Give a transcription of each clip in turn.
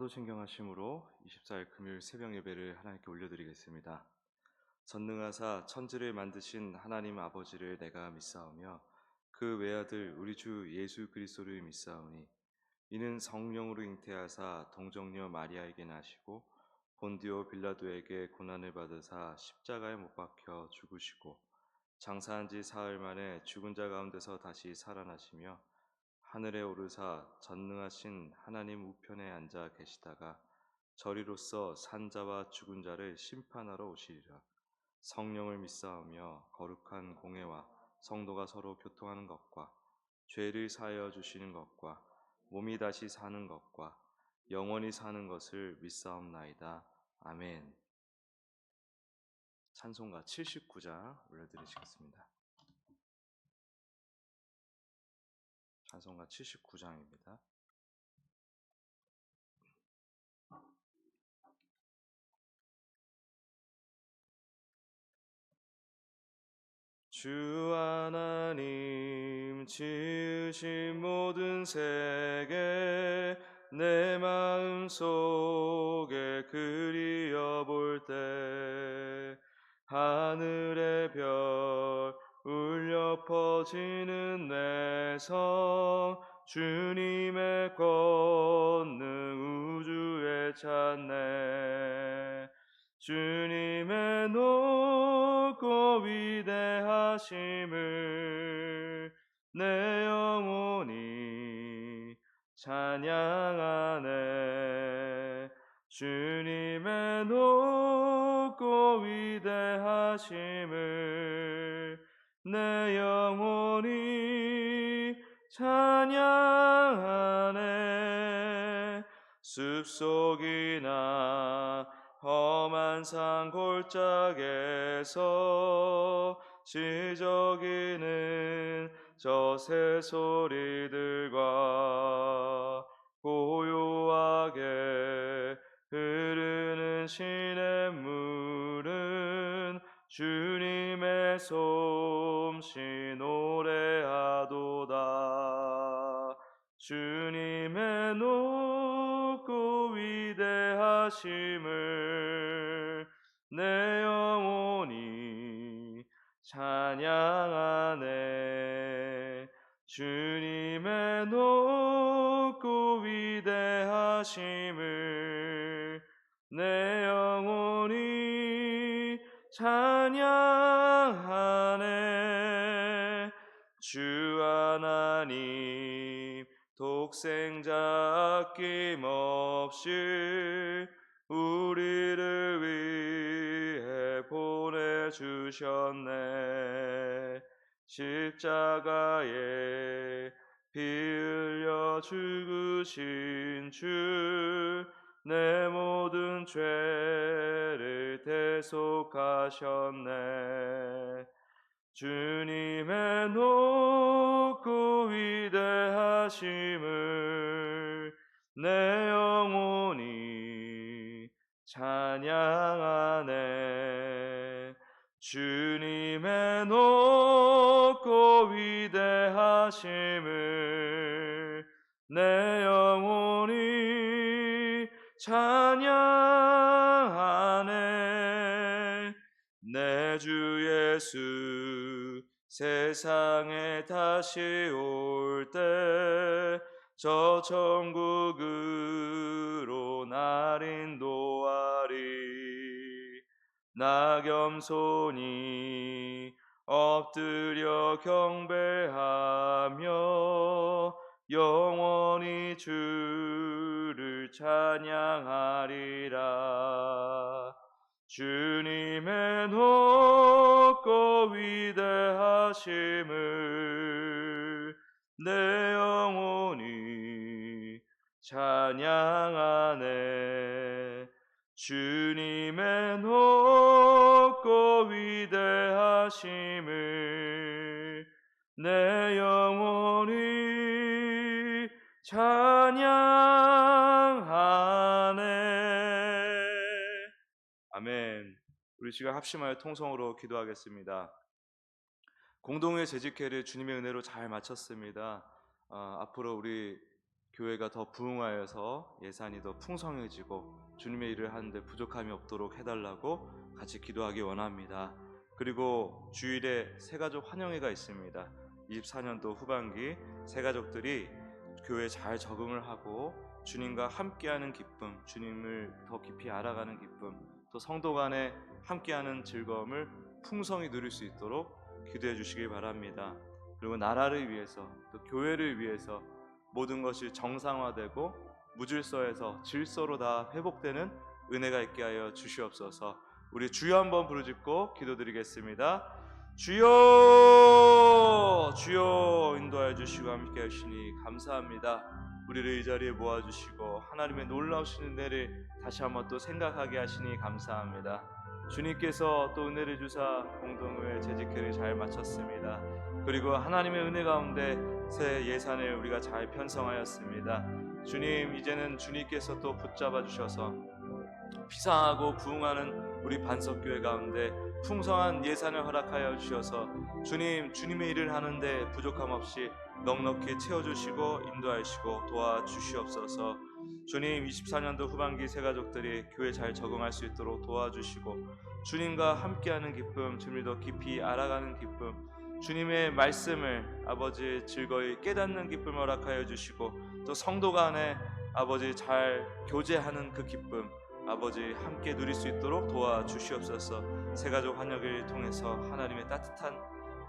사도신경하심으로 24일 금요일 새벽 예배를 하나님께 올려드리겠습니다. 전능하사 천지를 만드신 하나님 아버지를 내가 믿사오며 그 외아들 우리 주 예수 그리스도를 믿사오니 이는 성령으로 잉태하사 동정녀 마리아에게 나시고 본디오 빌라도에게 고난을 받으사 십자가에 못 박혀 죽으시고 장사한 지 사흘 만에 죽은 자 가운데서 다시 살아나시며 하늘에 오르사 전능하신 하나님 우편에 앉아 계시다가 저리로서 산자와 죽은 자를 심판하러 오시리라. 성령을 믿사오며 거룩한 공회와 성도가 서로 교통하는 것과 죄를 사하여 주시는 것과 몸이 다시 사는 것과 영원히 사는 것을 믿사옵나이다. 아멘. 찬송가 79장 올려드리시겠습니다. 찬송가 79장입니다. 주 하나님 지으신 모든 세계 내 마음 속에 그리어 볼 때 하늘의 별 울려 퍼지는 내성 주님의 권능 우주에 찾네. 주님의 높고 위대하심을 내 영혼이 찬양하네. 주님의 높고 위대하심을 내 영혼이 찬양하네. 숲속이나 험한 산 골짜기에서 지저귀는 저 새소리들과 고요하게 흐르는 시냇물은 주님의 솜씨 노래하도다. 주님의 높고 위대하심을 내 영혼이 찬양하네. 주님의 높고 위대하심을 내 영혼이 찬양하네. 주 하나님 독생자 아낌없이 우리를 위해 보내주셨네. 십자가에 피 흘려 죽으신 주 내 모든 죄를 대속하셨네. 주님의 높고 위대하심을 내 영혼이 찬양하네. 주님의 높고 위대하심을 내 영혼이 찬양하네. 내 주 예수 세상에 다시 올 때 저 천국으로 날 인도하리. 나 겸손히 엎드려 경배하며 영원히 주를 찬양하리라. 주님의 높고 위대하심을 내 영혼이 찬양하네. 주님의 높고 위대하심을 내 영혼이 찬양하네. 아멘. 우리 지금 합심하여 통성으로 기도하겠습니다. 공동의 재직회를 주님의 은혜로 잘 마쳤습니다. 앞으로 우리 교회가 더 부흥하여서 예산이 더 풍성해지고 주님의 일을 하는데 부족함이 없도록 해달라고 같이 기도하기 원합니다. 그리고 주일에 새가족 환영회가 있습니다. 24년도 후반기 새가족들이 교회에 잘 적응을 하고 주님과 함께하는 기쁨, 주님을 더 깊이 알아가는 기쁨, 또 성도 간에 함께하는 즐거움을 풍성히 누릴 수 있도록 기도해 주시기 바랍니다. 그리고 나라를 위해서 또 교회를 위해서 모든 것이 정상화되고 무질서에서 질서로 다 회복되는 은혜가 있게 하여 주시옵소서. 우리 주여 한번 부르짖고 기도드리겠습니다. 주여, 주여 인도하여 주시고 함께 하시니 감사합니다. 우리를 이 자리에 모아주시고 하나님의 놀라우신 은혜를 다시 한번 또 생각하게 하시니 감사합니다. 주님께서 또 은혜를 주사 공동회 재직회를 잘 마쳤습니다. 그리고 하나님의 은혜 가운데 새 예산을 우리가 잘 편성하였습니다. 주님, 이제는 주님께서 또 붙잡아 주셔서 피상하고 부흥하는 우리 반석교회 가운데 풍성한 예산을 허락하여 주셔서 주님, 주님의 일을 하는데 부족함 없이 넉넉히 채워주시고 인도하시고 도와주시옵소서. 주님, 24년도 후반기 새가족들이 교회 잘 적응할 수 있도록 도와주시고 주님과 함께하는 기쁨, 주님을 더 깊이 알아가는 기쁨, 주님의 말씀을 아버지 즐거이 깨닫는 기쁨을 허락하여 주시고 또 성도 간에 아버지 잘 교제하는 그 기쁨 아버지 함께 누릴 수 있도록 도와주시옵소서. 새가족 환영을 통해서 하나님의 따뜻한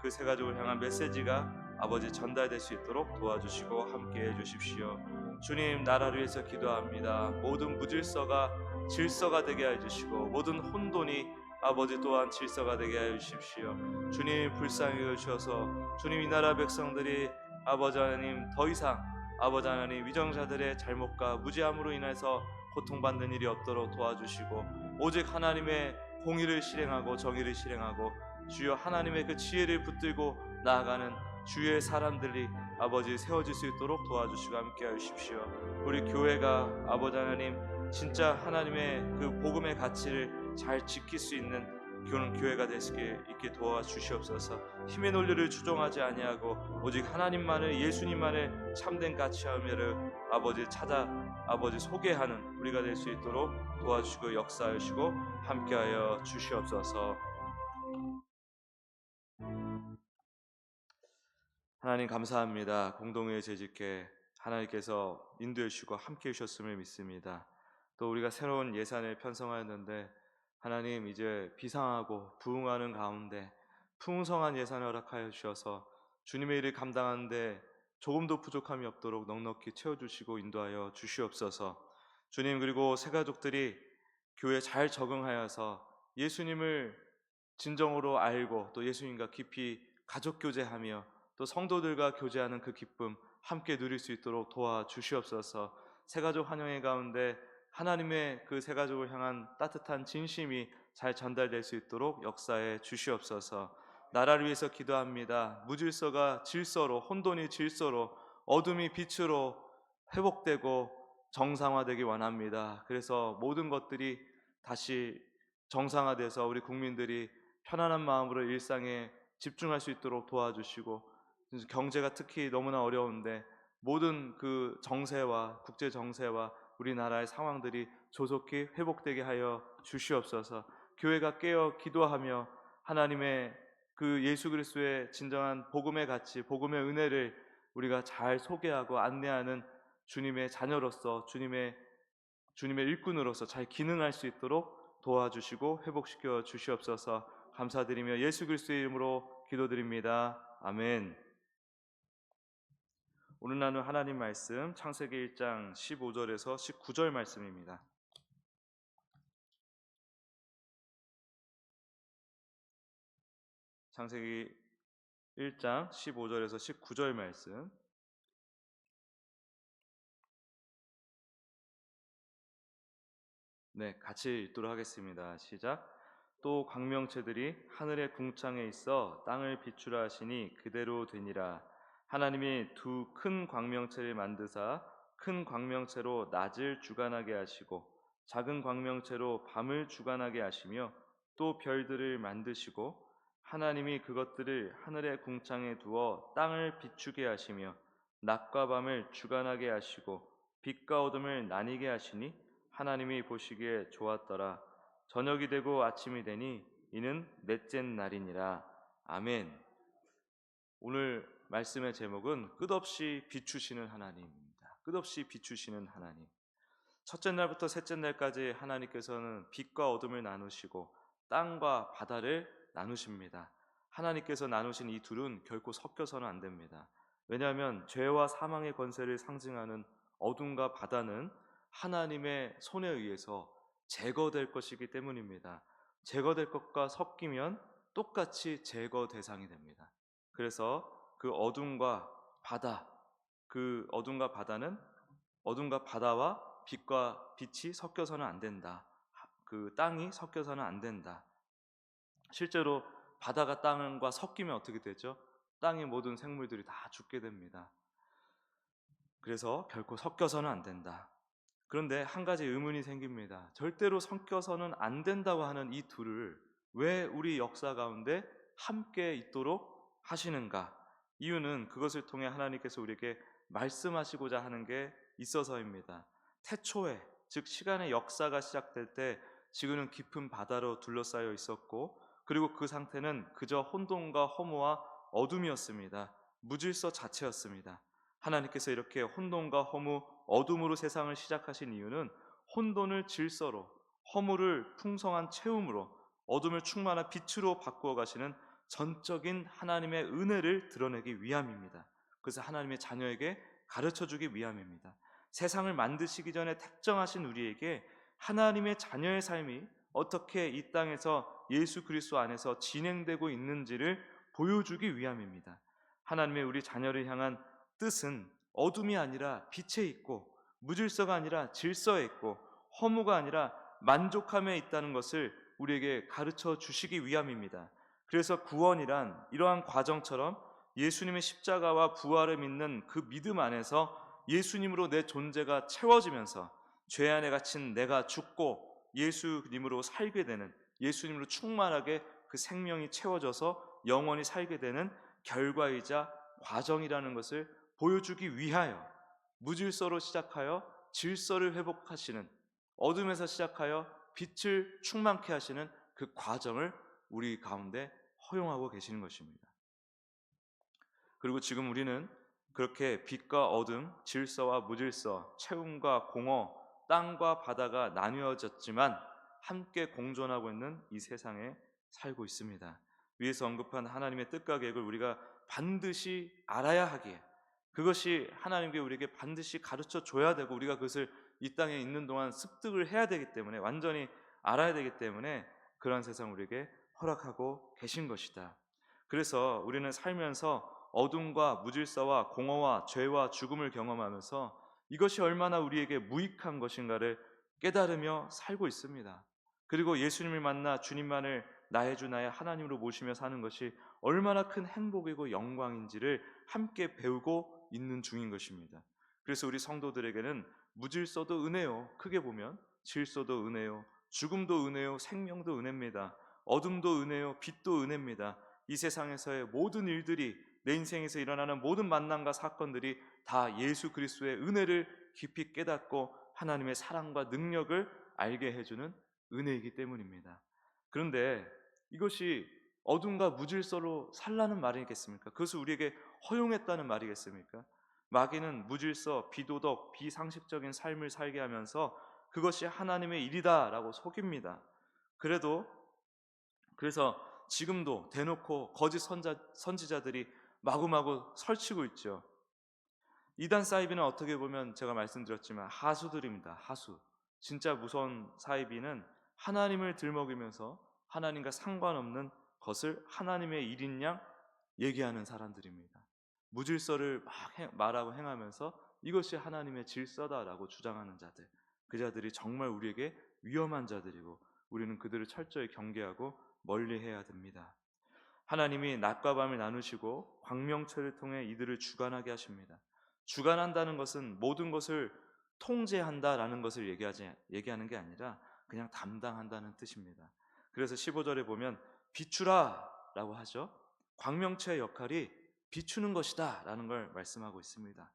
그 새가족을 향한 메시지가 아버지 전달될 수 있도록 도와주시고 함께해 주십시오. 주님, 나라를 위해서 기도합니다. 모든 무질서가 질서가 되게 해주시고 모든 혼돈이 아버지 또한 질서가 되게 하여 주십시오. 주님, 불쌍히 여주셔서 주님, 이 나라 백성들이 아버지 하나님 더 이상 아버지 하나님 위정자들의 잘못과 무지함으로 인해서 고통받는 일이 없도록 도와주시고 오직 하나님의 공의를 실행하고 정의를 실행하고 주여 하나님의 그 지혜를 붙들고 나아가는 주의 사람들이 아버지 세워질 수 있도록 도와주시고 함께하여 주십시오. 우리 교회가 아버지 하나님 진짜 하나님의 그 복음의 가치를 잘 지킬 수 있는 교회가 될 수 있게 도와주시옵소서. 힘의 논리를 추종하지 아니하고 오직 하나님만을, 예수님만을 참된 가치하며를 아버지 찾아 아버지 소개하는 우리가 될 수 있도록 도와주시고 역사하시고 함께하여 주시옵소서. 하나님 감사합니다. 공동회 재직회 하나님께서 인도해 주시고 함께해 주셨음을 믿습니다. 또 우리가 새로운 예산을 편성하였는데 하나님 이제 비상하고 부흥하는 가운데 풍성한 예산을 허락하여 주셔서 주님의 일을 감당하는데 조금도 부족함이 없도록 넉넉히 채워주시고 인도하여 주시옵소서. 주님, 그리고 새가족들이 교회에 잘 적응하여서 예수님을 진정으로 알고 또 예수님과 깊이 가족 교제하며 또 성도들과 교제하는 그 기쁨 함께 누릴 수 있도록 도와주시옵소서. 새가족 환영회 가운데 하나님의 그 새가족을 향한 따뜻한 진심이 잘 전달될 수 있도록 역사해 주시옵소서. 나라를 위해서 기도합니다. 무질서가 질서로, 혼돈이 질서로, 어둠이 빛으로 회복되고 정상화되기 원합니다. 그래서 모든 것들이 다시 정상화돼서 우리 국민들이 편안한 마음으로 일상에 집중할 수 있도록 도와주시고, 경제가 특히 너무나 어려운데 모든 그 정세와 국제 정세와 우리나라의 상황들이 조속히 회복되게 하여 주시옵소서. 교회가 깨어 기도하며 하나님의 그 예수 그리스도의 진정한 복음의 가치, 복음의 은혜를 우리가 잘 소개하고 안내하는 주님의 자녀로서 주님의 일꾼으로서 잘 기능할 수 있도록 도와주시고 회복시켜 주시옵소서. 감사드리며 예수 그리스도의 이름으로 기도드립니다. 아멘. 오늘 나눌 하나님 말씀 창세기 1장 15절에서 19절 말씀입니다. 창세기 1장 15절에서 19절 말씀. 네, 같이 읽도록 하겠습니다. 시작. 또 광명체들이 하늘의 궁창에 있어 땅을 비추라 하시니 그대로 되니라. 하나님이 두 큰 광명체를 만드사 큰 광명체로 낮을 주관하게 하시고 작은 광명체로 밤을 주관하게 하시며 또 별들을 만드시고 하나님이 그것들을 하늘의 궁창에 두어 땅을 비추게 하시며 낮과 밤을 주관하게 하시고 빛과 어둠을 나뉘게 하시니 하나님이 보시기에 좋았더라. 저녁이 되고 아침이 되니 이는 넷째 날이니라. 아멘. 오늘 말씀의 제목은 끝없이 비추시는 하나님입니다. 끝없이 비추시는 하나님. 첫째 날부터 셋째 날까지 하나님께서는 빛과 어둠을 나누시고 땅과 바다를 나누십니다. 하나님께서 나누신 이 둘은 결코 섞여서는 안 됩니다. 왜냐하면 죄와 사망의 권세를 상징하는 어둠과 바다는 하나님의 손에 의해서 제거될 것이기 때문입니다. 제거될 것과 섞이면 똑같이 제거 대상이 됩니다. 그래서 그 어둠과 바다, 그 어둠과 바다는 어둠과 바다와 빛과 빛이 섞여서는 안 된다. 그 땅이 섞여서는 안 된다. 실제로 바다가 땅과 섞이면 어떻게 되죠? 땅의 모든 생물들이 다 죽게 됩니다. 그래서 결코 섞여서는 안 된다. 그런데 한 가지 의문이 생깁니다. 절대로 섞여서는 안 된다고 하는 이 둘을 왜 우리 역사 가운데 함께 있도록 하시는가? 이유는 그것을 통해 하나님께서 우리에게 말씀하시고자 하는 게 있어서입니다. 태초에, 즉 시간의 역사가 시작될 때 지구는 깊은 바다로 둘러싸여 있었고, 그리고 그 상태는 그저 혼돈과 허무와 어둠이었습니다. 무질서 자체였습니다. 하나님께서 이렇게 혼돈과 허무, 어둠으로 세상을 시작하신 이유는 혼돈을 질서로, 허무를 풍성한 채움으로, 어둠을 충만한 빛으로 바꾸어 가시는 전적인 하나님의 은혜를 드러내기 위함입니다. 그래서 하나님의 자녀에게 가르쳐주기 위함입니다. 세상을 만드시기 전에 택정하신 우리에게 하나님의 자녀의 삶이 어떻게 이 땅에서 예수 그리스도 안에서 진행되고 있는지를 보여주기 위함입니다. 하나님의 우리 자녀를 향한 뜻은 어둠이 아니라 빛에 있고, 무질서가 아니라 질서에 있고, 허무가 아니라 만족함에 있다는 것을 우리에게 가르쳐 주시기 위함입니다. 그래서 구원이란 이러한 과정처럼 예수님의 십자가와 부활을 믿는 그 믿음 안에서 예수님으로 내 존재가 채워지면서 죄 안에 갇힌 내가 죽고 예수님으로 살게 되는, 예수님으로 충만하게 그 생명이 채워져서 영원히 살게 되는 결과이자 과정이라는 것을 보여주기 위하여 무질서로 시작하여 질서를 회복하시는, 어둠에서 시작하여 빛을 충만케 하시는 그 과정을 우리 가운데 허용하고 계시는 것입니다. 그리고 지금 우리는 그렇게 빛과 어둠, 질서와 무질서, 채움과 공허, 땅과 바다가 나뉘어졌지만 함께 공존하고 있는 이 세상에 살고 있습니다. 위에서 언급한 하나님의 뜻과 계획을 우리가 반드시 알아야 하기에, 그것이 하나님께 우리에게 반드시 가르쳐 줘야 되고, 우리가 그것을 이 땅에 있는 동안 습득을 해야 되기 때문에, 완전히 알아야 되기 때문에 그러한 세상 우리에게 허락하고 계신 것이다. 그래서 우리는 살면서 어둠과 무질서와 공허와 죄와 죽음을 경험하면서 이것이 얼마나 우리에게 무익한 것인가를 깨달으며 살고 있습니다. 그리고 예수님을 만나 주님만을 나의 주 나의 하나님으로 모시며 사는 것이 얼마나 큰 행복이고 영광인지를 함께 배우고 있는 중인 것입니다. 그래서 우리 성도들에게는 무질서도 은혜요, 크게 보면 질서도 은혜요, 죽음도 은혜요, 생명도 은혜입니다. 어둠도 은혜요, 빛도 은혜입니다. 이 세상에서의 모든 일들이, 내 인생에서 일어나는 모든 만남과 사건들이 다 예수 그리스도의 은혜를 깊이 깨닫고 하나님의 사랑과 능력을 알게 해주는 은혜이기 때문입니다. 그런데 이것이 어둠과 무질서로 살라는 말이겠습니까? 그것을 우리에게 허용했다는 말이겠습니까? 마귀는 무질서, 비도덕, 비상식적인 삶을 살게 하면서 그것이 하나님의 일이다라고 속입니다. 그래서 지금도 대놓고 거짓 선지자들이 마구마구 설치고 있죠. 이단 사이비는 어떻게 보면 제가 말씀드렸지만 하수들입니다. 하수. 진짜 무서운 사이비는 하나님을 들먹이면서 하나님과 상관없는 것을 하나님의 일인 양 얘기하는 사람들입니다. 무질서를 막 말하고 행하면서 이것이 하나님의 질서다라고 주장하는 자들, 그 자들이 정말 우리에게 위험한 자들이고 우리는 그들을 철저히 경계하고 멀리해야 됩니다. 하나님이 낮과 밤을 나누시고 광명체를 통해 이들을 주관하게 하십니다. 주관한다는 것은 모든 것을 통제한다라는 것을 얘기하는 게 아니라 그냥 담당한다는 뜻입니다. 그래서 15절에 보면 비추라 라고 하죠. 광명체의 역할이 비추는 것이다 라는 걸 말씀하고 있습니다.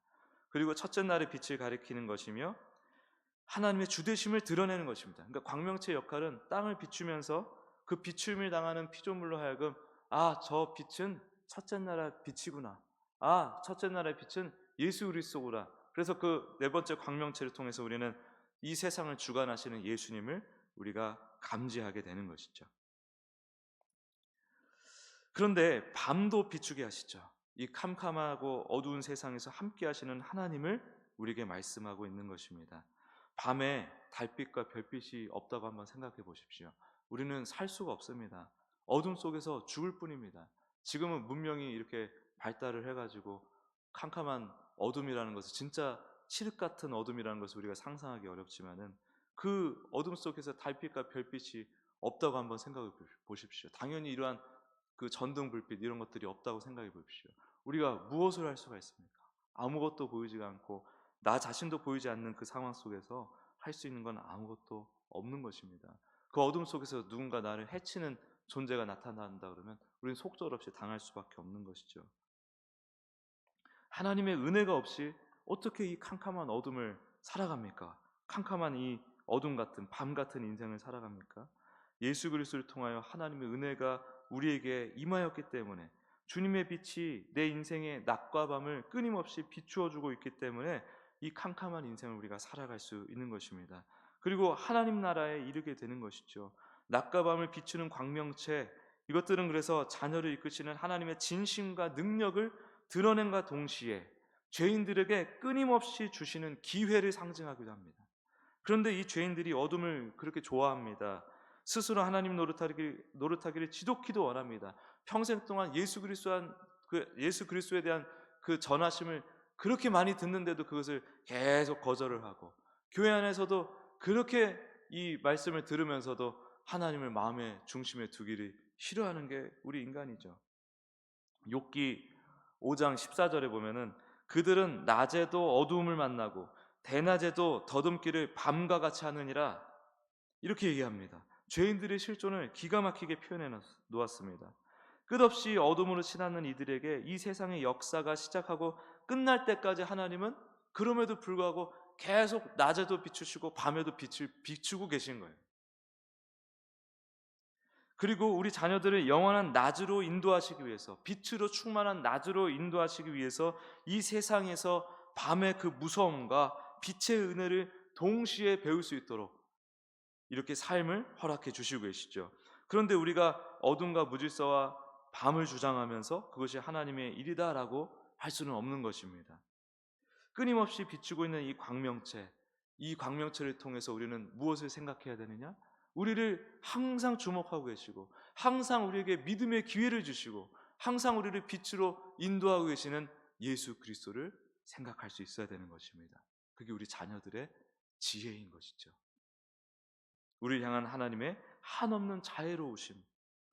그리고 첫째 날의 빛을 가리키는 것이며 하나님의 주되심을 드러내는 것입니다. 그러니까 광명체의 역할은 땅을 비추면서 그 비춤을 당하는 피조물로 하여금 저 빛은 첫째 나라의 빛이구나. 첫째 나라의 빛은 예수 그리스도구나. 그래서 그 네 번째 광명체를 통해서 우리는 이 세상을 주관하시는 예수님을 우리가 감지하게 되는 것이죠. 그런데 밤도 비추게 하시죠. 이 캄캄하고 어두운 세상에서 함께 하시는 하나님을 우리에게 말씀하고 있는 것입니다. 밤에 달빛과 별빛이 없다고 한번 생각해 보십시오. 우리는 살 수가 없습니다. 어둠 속에서 죽을 뿐입니다. 지금은 문명이 이렇게 발달을 해가지고 캄캄한 어둠이라는 것을, 진짜 칠흑 같은 어둠이라는 것을 우리가 상상하기 어렵지만은 그 어둠 속에서 달빛과 별빛이 없다고 한번 생각해 보십시오. 당연히 이러한 그 전등 불빛 이런 것들이 없다고 생각해 보십시오. 우리가 무엇을 할 수가 있습니까? 아무것도 보이지가 않고 나 자신도 보이지 않는 그 상황 속에서 할 수 있는 건 아무것도 없는 것입니다. 그 어둠 속에서 누군가 나를 해치는 존재가 나타난다 그러면 우리는 속절없이 당할 수밖에 없는 것이죠. 하나님의 은혜가 없이 어떻게 이 캄캄한 어둠을 살아갑니까? 캄캄한 이 어둠 같은 밤 같은 인생을 살아갑니까? 예수 그리스도를 통하여 하나님의 은혜가 우리에게 임하였기 때문에, 주님의 빛이 내 인생의 낮과 밤을 끊임없이 비추어 주고 있기 때문에 이 캄캄한 인생을 우리가 살아갈 수 있는 것입니다. 그리고 하나님 나라에 이르게 되는 것이죠. 낮과 밤을 비추는 광명체, 이것들은 그래서 자녀를 이끄시는 하나님의 진심과 능력을 드러낸과 동시에 죄인들에게 끊임없이 주시는 기회를 상징하기도 합니다. 그런데 이 죄인들이 어둠을 그렇게 좋아합니다. 스스로 하나님 노릇하기를 지독히도 원합니다. 평생 동안 예수 그리스도에 대한 그 전하심을 그렇게 많이 듣는데도 그것을 계속 거절을 하고, 교회 안에서도 그렇게 이 말씀을 들으면서도 하나님을 마음의 중심에 두기를 싫어하는 게 우리 인간이죠. 욥기 5장 14절에 보면은 그들은 낮에도 어두움을 만나고 대낮에도 더듬기를 밤과 같이 하느니라, 이렇게 얘기합니다. 죄인들의 실존을 기가 막히게 표현해 놓았습니다. 끝없이 어둠으로 치닫는 이들에게 이 세상의 역사가 시작하고 끝날 때까지 하나님은 그럼에도 불구하고 계속 낮에도 비추시고 밤에도 빛을 비추고 계신 거예요. 그리고 우리 자녀들을 영원한 낮으로 인도하시기 위해서, 빛으로 충만한 낮으로 인도하시기 위해서 이 세상에서 밤의 그 무서움과 빛의 은혜를 동시에 배울 수 있도록 이렇게 삶을 허락해 주시고 계시죠. 그런데 우리가 어둠과 무질서와 밤을 주장하면서 그것이 하나님의 일이다라고 할 수는 없는 것입니다. 끊임없이 비추고 있는 이 광명체를 통해서 우리는 무엇을 생각해야 되느냐? 우리를 항상 주목하고 계시고, 항상 우리에게 믿음의 기회를 주시고, 항상 우리를 빛으로 인도하고 계시는 예수 그리스도를 생각할 수 있어야 되는 것입니다. 그게 우리 자녀들의 지혜인 것이죠. 우리를 향한 하나님의 한없는 자애로우심,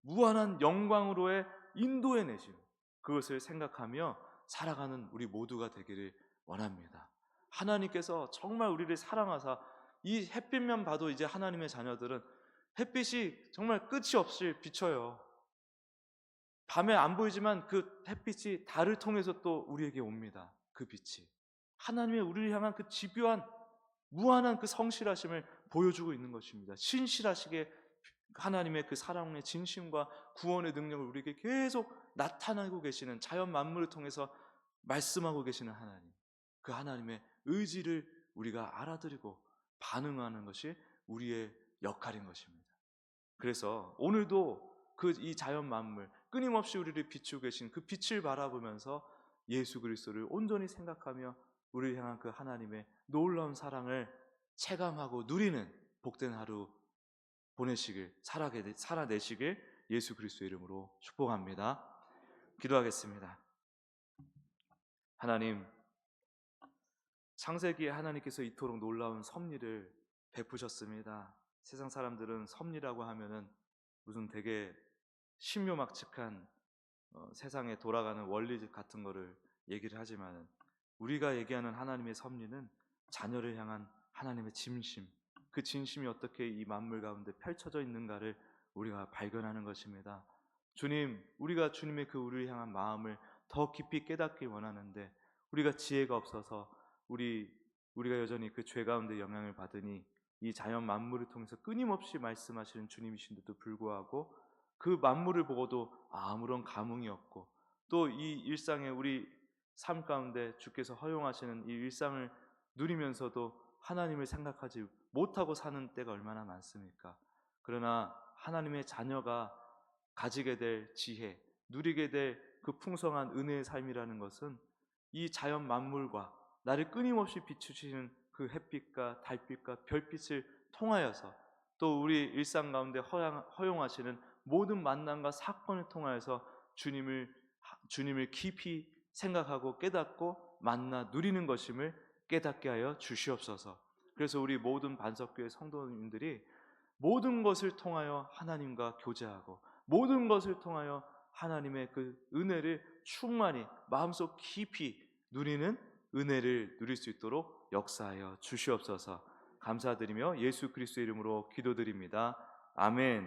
무한한 영광으로의 인도해 내심, 그것을 생각하며 살아가는 우리 모두가 되기를 원합니다. 하나님께서 정말 우리를 사랑하사, 이 햇빛만 봐도 이제 하나님의 자녀들은 햇빛이 정말 끝이 없이 비쳐요. 밤에 안 보이지만 그 햇빛이 달을 통해서 또 우리에게 옵니다. 그 빛이 하나님의 우리를 향한 그 집요한 무한한 그 성실하심을 보여주고 있는 것입니다. 신실하시게 하나님의 그 사랑의 진심과 구원의 능력을 우리에게 계속 나타내고 계시는, 자연 만물을 통해서 말씀하고 계시는 하나님, 그 하나님의 의지를 우리가 알아들이고 반응하는 것이 우리의 역할인 것입니다. 그래서 오늘도 그 이 자연 만물 끊임없이 우리를 비추고 계신 그 빛을 바라보면서 예수 그리스도를 온전히 생각하며 우리를 향한 그 하나님의 놀라운 사랑을 체감하고 누리는 복된 하루 살아내시길 예수 그리스도의 이름으로 축복합니다. 기도하겠습니다. 하나님, 창세기에 하나님께서 이토록 놀라운 섭리를 베푸셨습니다. 세상 사람들은 섭리라고 하면은 무슨 되게 신묘막측한 세상에 돌아가는 원리 같은 거를 얘기를 하지만, 우리가 얘기하는 하나님의 섭리는 자녀를 향한 하나님의 진심, 그 진심이 어떻게 이 만물 가운데 펼쳐져 있는가를 우리가 발견하는 것입니다. 주님, 우리가 주님의 그 우리를 향한 마음을 더 깊이 깨닫길 원하는데 우리가 지혜가 없어서 우리가 여전히 그 죄 가운데 영향을 받으니 이 자연 만물을 통해서 끊임없이 말씀하시는 주님이신데도 불구하고 그 만물을 보고도 아무런 감흥이 없고, 또 이 일상의 우리 삶 가운데 주께서 허용하시는 이 일상을 누리면서도 하나님을 생각하지 못하고 사는 때가 얼마나 많습니까? 그러나 하나님의 자녀가 가지게 될 지혜, 누리게 될 그 풍성한 은혜의 삶이라는 것은 이 자연 만물과 나를 끊임없이 비추시는 그 햇빛과 달빛과 별빛을 통하여서, 또 우리 일상 가운데 허용하시는 모든 만남과 사건을 통하여서 주님을 깊이 생각하고 깨닫고 만나 누리는 것임을 깨닫게 하여 주시옵소서. 그래서 우리 모든 반석교회 성도님들이 모든 것을 통하여 하나님과 교제하고 모든 것을 통하여 하나님의 그 은혜를 충만히 마음속 깊이 누리는 은혜를 누릴 수 있도록 역사하여 주시옵소서. 감사드리며 예수 그리스도의 이름으로 기도드립니다. 아멘.